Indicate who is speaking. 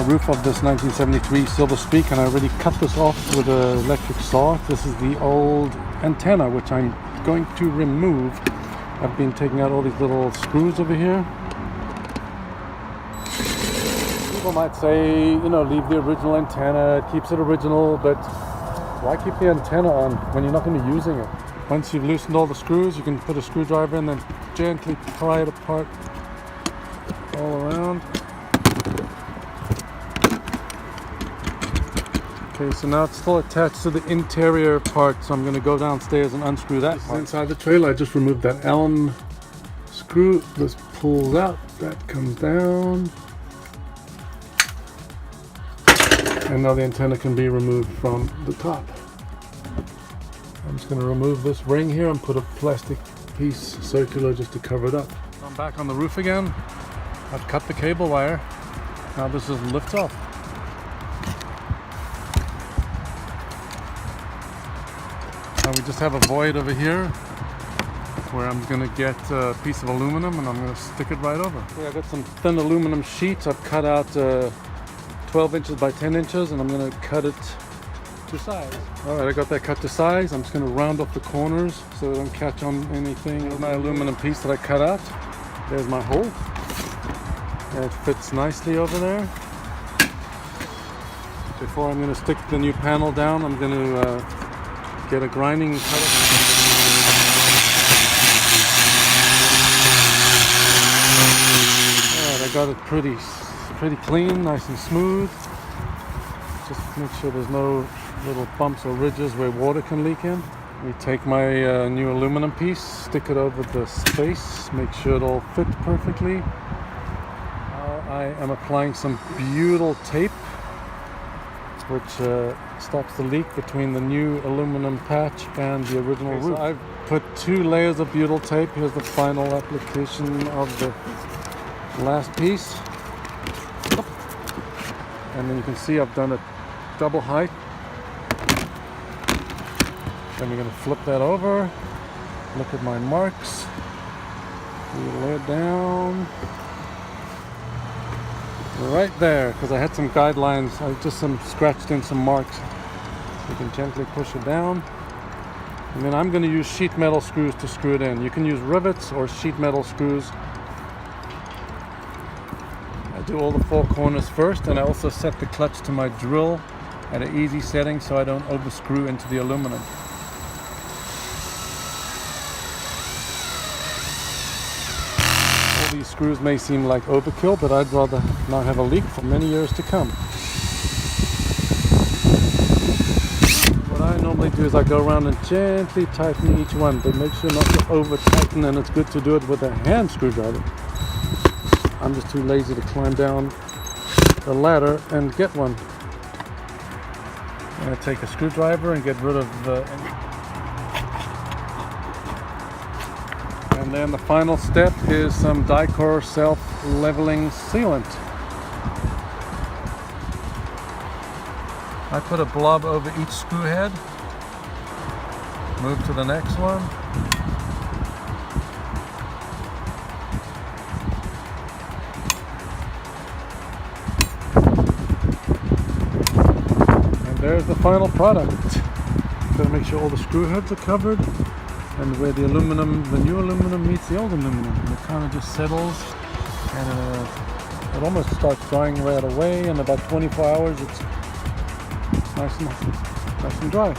Speaker 1: roof of this 1973 Silver Streak, and I already cut this off with an electric saw. This is the old antenna, which I'm going to remove. I've been taking out all these little screws over here. People might say, you know, leave the original antenna, it keeps it original, but why keep the antenna on when you're not going to be using it? Once you've loosened all the screws, you can put a screwdriver in and gently pry it apart all around. Okay, so now it's still attached to the interior part, so I'm going to go downstairs and unscrew that. Inside the trailer, I just removed that Allen screw. This pulls out, that comes down. And now the antenna can be removed from the top. I'm just going to remove this ring here and put a plastic piece circular just to cover it up. I'm back on the roof again. I've cut the cable wire. Now this is lift off. Now we just have a void over here where I'm going to get a piece of aluminum and I'm going to stick it right over. Okay, I got some thin aluminum sheets. I've cut out 12 inches by 10 inches and I'm going to cut it to size. Alright, I got that cut to size. I'm just going to round off the corners so it don't catch on anything. Here's my aluminum piece that I cut out. There's my hole. And it fits nicely over there. Before I'm going to stick the new panel down, I'm going to get a grinding cutter. Alright, I got it pretty clean, nice and smooth. Just make sure there's no little bumps or ridges where water can leak in. We take my new aluminum piece, stick it over the space, make sure it all fits perfectly. Now I am applying some butyl tape, which stops the leak between the new aluminum patch and the original roof. So I've put 2 layers of butyl tape. Here's the final application of the last piece. And then you can see I've done it double height. Then we're going to flip that over. Look at my marks. We lay it down. Right there, because I had some guidelines. I just scratched in some marks. You can gently push it down. And then I'm going to use sheet metal screws to screw it in. You can use rivets or sheet metal screws. I do all the 4 corners first, and I also set the clutch to my drill at an easy setting so I don't overscrew into the aluminum. All these screws may seem like overkill, but I'd rather not have a leak for many years to come. What I normally do is I go around and gently tighten each one, but make sure not to over tighten, and it's good to do it with a hand screwdriver. I'm just too lazy to climb down the ladder and get one. I'm going to take a screwdriver and get rid of the... And then the final step is some Dicor self-leveling sealant. I put a blob over each screw head. Move to the next one. There's the final product. Gotta make sure all the screw heads are covered, and where the new aluminum meets the old aluminum, and it kind of just settles, and it almost starts drying right away. In about 24 hours, it's nice and dry.